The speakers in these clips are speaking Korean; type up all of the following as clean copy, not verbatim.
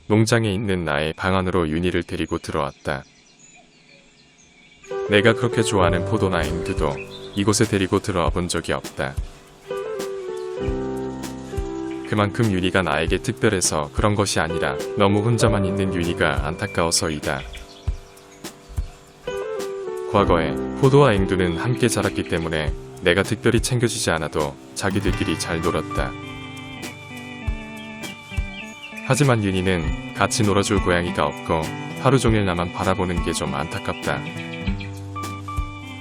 농장에 있는 나의 방 안으로 윤희를 데리고 들어왔다. 내가 그렇게 좋아하는 포도나 앵두도 이곳에 데리고 들어와 본 적이 없다. 그만큼 윤희가 나에게 특별해서 그런 것이 아니라 너무 혼자만 있는 윤희가 안타까워서이다. 과거에 포도와 앵두는 함께 자랐기 때문에 내가 특별히 챙겨주지 않아도 자기들끼리 잘 놀았다. 하지만 윤희는 같이 놀아줄 고양이가 없고 하루 종일 나만 바라보는 게 좀 안타깝다.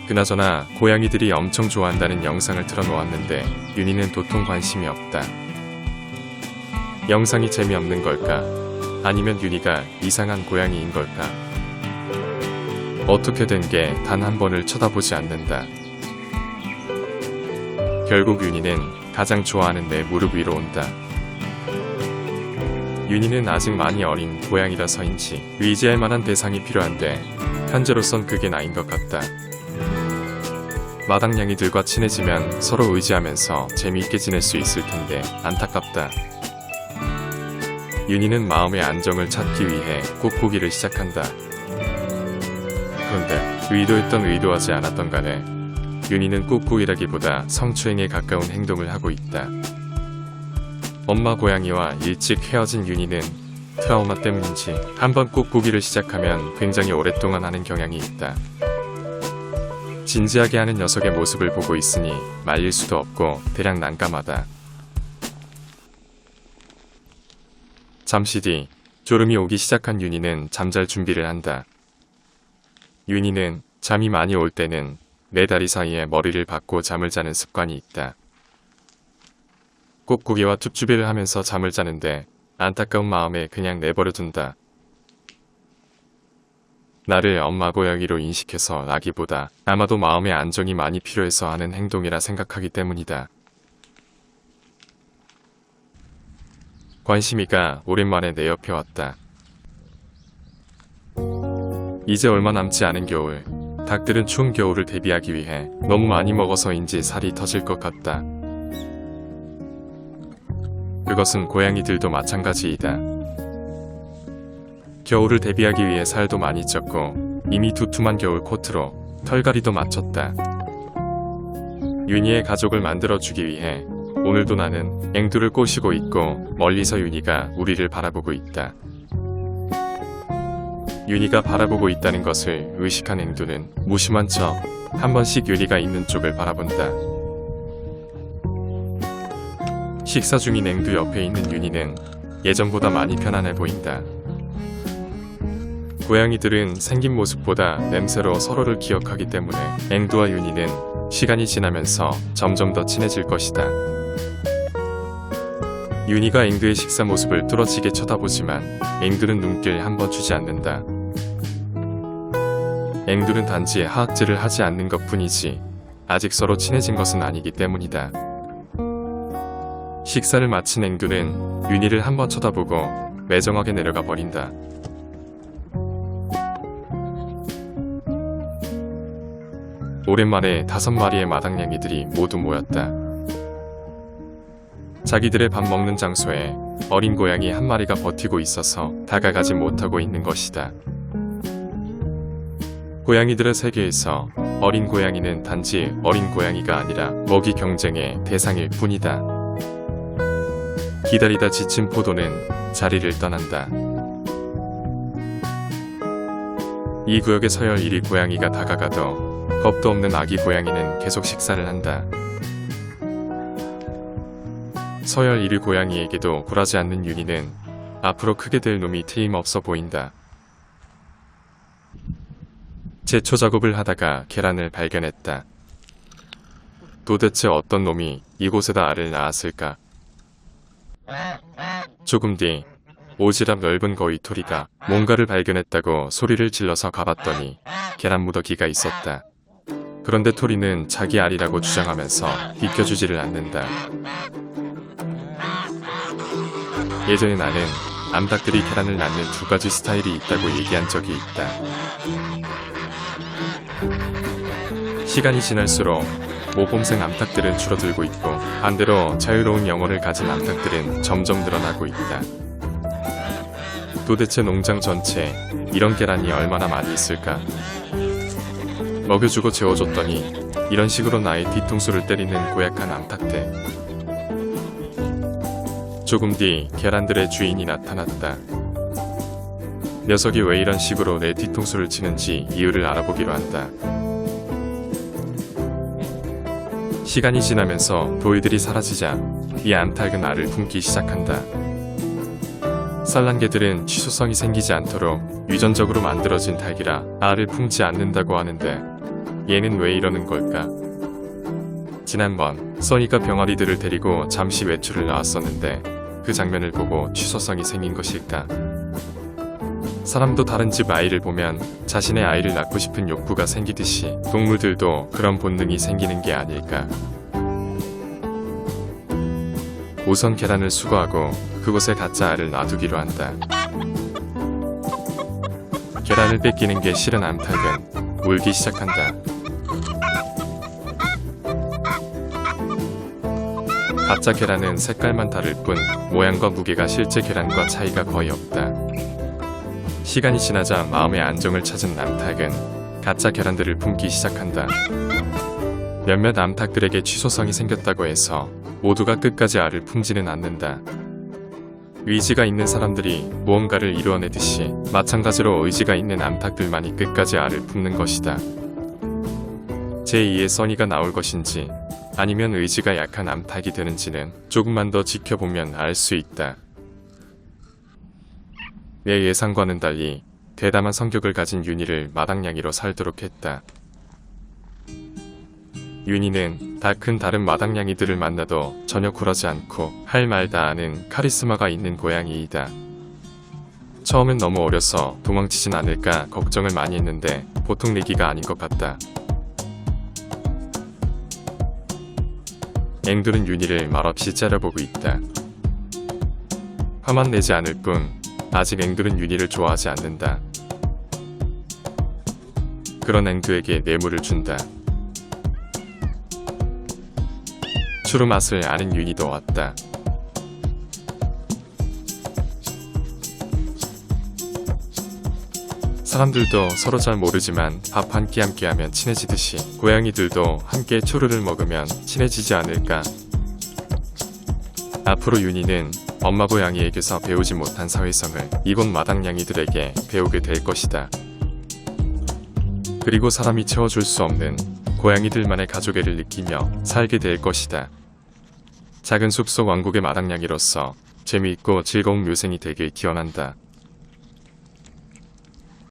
그나저나 고양이들이 엄청 좋아한다는 영상을 틀어놓았는데 윤희는 도통 관심이 없다. 영상이 재미없는 걸까? 아니면 윤희가 이상한 고양이인 걸까? 어떻게 된 게 단 한 번을 쳐다보지 않는다. 결국 윤희는 가장 좋아하는 내 무릎 위로 온다. 윤희는 아직 많이 어린 고양이라서인지 의지할 만한 대상이 필요한데 현재로선 그게 나인 것 같다. 마당냥이들과 친해지면 서로 의지하면서 재미있게 지낼 수 있을 텐데 안타깝다. 윤희는 마음의 안정을 찾기 위해 꾹꾹이를 시작한다. 그런데 의도했던 의도하지 않았던 간에 윤희는 꾹꾹이라기보다 성추행에 가까운 행동을 하고 있다. 엄마 고양이와 일찍 헤어진 윤희는 트라우마 때문인지 한번 꾹꾹이를 시작하면 굉장히 오랫동안 하는 경향이 있다. 진지하게 하는 녀석의 모습을 보고 있으니 말릴 수도 없고 대략 난감하다. 잠시 뒤 졸음이 오기 시작한 윤희는 잠잘 준비를 한다. 윤희는 잠이 많이 올 때는 내 다리 사이에 머리를 박고 잠을 자는 습관이 있다. 꾹꾹이와 툭추비를 하면서 잠을 자는데 안타까운 마음에 그냥 내버려둔다. 나를 엄마 고양이로 인식해서 나기보다 아마도 마음의 안정이 많이 필요해서 하는 행동이라 생각하기 때문이다. 관심이가 오랜만에 내 옆에 왔다. 이제 얼마 남지 않은 겨울, 닭들은 추운 겨울을 대비하기 위해 너무 많이 먹어서인지 살이 터질 것 같다. 그것은 고양이들도 마찬가지이다. 겨울을 대비하기 위해 살도 많이 쪘고 이미 두툼한 겨울 코트로 털갈이도 맞췄다. 윤희의 가족을 만들어주기 위해 오늘도 나는 앵두를 꼬시고 있고 멀리서 윤희가 우리를 바라보고 있다. 윤희가 바라보고 있다는 것을 의식한 앵두는 무심한 척 한 번씩 윤희가 있는 쪽을 바라본다. 식사 중인 앵두 옆에 있는 윤희는 예전보다 많이 편안해 보인다. 고양이들은 생긴 모습보다 냄새로 서로를 기억하기 때문에 앵두와 윤희는 시간이 지나면서 점점 더 친해질 것이다. 윤희가 앵두의 식사 모습을 뚫어지게 쳐다보지만 앵두는 눈길 한 번 주지 않는다. 앵두는 단지 하악질을 하지 않는 것 뿐이지 아직 서로 친해진 것은 아니기 때문이다. 식사를 마친 앵두는 윤희를 한 번 쳐다보고 매정하게 내려가 버린다. 오랜만에 5마리의 마당냥이들이 모두 모였다. 자기들의 밥 먹는 장소에 어린 고양이 한 마리가 버티고 있어서 다가가지 못하고 있는 것이다. 고양이들의 세계에서 어린 고양이는 단지 어린 고양이가 아니라 먹이 경쟁의 대상일 뿐이다. 기다리다 지친 포도는 자리를 떠난다. 이 구역에 서열 1위 고양이가 다가가도 겁도 없는 아기 고양이는 계속 식사를 한다. 서열 1위 고양이에게도 굴하지 않는 윤희는 앞으로 크게 될 놈이 틀림없어 보인다. 제초 작업을 하다가 계란을 발견했다. 도대체 어떤 놈이 이곳에다 알을 낳았을까? 조금 뒤 오지랖 넓은 거위토리가 뭔가를 발견했다고 소리를 질러서 가봤더니 계란 무더기가 있었다. 그런데 토리는 자기 알이라고 주장하면서 비켜주지를 않는다. 예전에 나는 암탉들이 계란을 낳는 2가지 스타일이 있다고 얘기한 적이 있다. 시간이 지날수록 모범생 암탉들은 줄어들고 있고 반대로 자유로운 영혼을 가진 암탉들은 점점 늘어나고 있다. 도대체 농장 전체에 이런 계란이 얼마나 많이 있을까? 먹여주고 재워줬더니 이런 식으로 나의 뒤통수를 때리는 고약한 암탉들. 조금 뒤 계란들의 주인이 나타났다. 녀석이 왜 이런 식으로 내 뒤통수를 치는지 이유를 알아보기로 한다. 시간이 지나면서 돌들이 사라지자 이 암탉은 알을 품기 시작한다. 산란개들은 취소성이 생기지 않도록 유전적으로 만들어진 닭이라 알을 품지 않는다고 하는데 얘는 왜 이러는 걸까? 지난번 써니가 병아리들을 데리고 잠시 외출을 나왔었는데 그 장면을 보고 취소성이 생긴 것일까? 사람도 다른 집 아이를 보면 자신의 아이를 낳고 싶은 욕구가 생기듯이 동물들도 그런 본능이 생기는 게 아닐까? 우선 계란을 수거하고 그곳에 가짜 알을 놔두기로 한다. 계란을 뺏기는 게 싫은 암탉은 울기 시작한다. 가짜 계란은 색깔만 다를 뿐 모양과 무게가 실제 계란과 차이가 거의 없다. 시간이 지나자 마음의 안정을 찾은 암탉은 가짜 계란들을 품기 시작한다. 몇몇 암탉들에게 취소성이 생겼다고 해서 모두가 끝까지 알을 품지는 않는다. 의지가 있는 사람들이 무언가를 이루어내듯이 마찬가지로 의지가 있는 암탉들만이 끝까지 알을 품는 것이다. 제2의 써니가 나올 것인지 아니면 의지가 약한 암탉이 되는지는 조금만 더 지켜보면 알 수 있다. 내 예상과는 달리 대담한 성격을 가진 윤희를 마당냥이로 살도록 했다. 윤희는 다 큰 다른 마당냥이들을 만나도 전혀 굴하지 않고 할 말 다 아는 카리스마가 있는 고양이이다. 처음엔 너무 어려서 도망치진 않을까 걱정을 많이 했는데 보통 내기가 아닌 것 같다. 앵둘은 윤희를 말없이 째려보고 있다. 화만 내지 않을 뿐 아직 앵둘은 윤희를 좋아하지 않는다. 그런 앵두에게 뇌물을 준다. 추루 맛을 아는 윤희도 왔다. 사람들도 서로 잘 모르지만 밥 한 끼 함께 하면 친해지듯이 고양이들도 함께 추루를 먹으면 친해지지 않을까. 앞으로 윤희는 엄마 고양이에게서 배우지 못한 사회성을 이곳 마당냥이들에게 배우게 될 것이다. 그리고 사람이 채워줄 수 없는 고양이들만의 가족애를 느끼며 살게 될 것이다. 작은 숲속 왕국의 마당냥이로서 재미있고 즐거운 묘생이 되길 기원한다.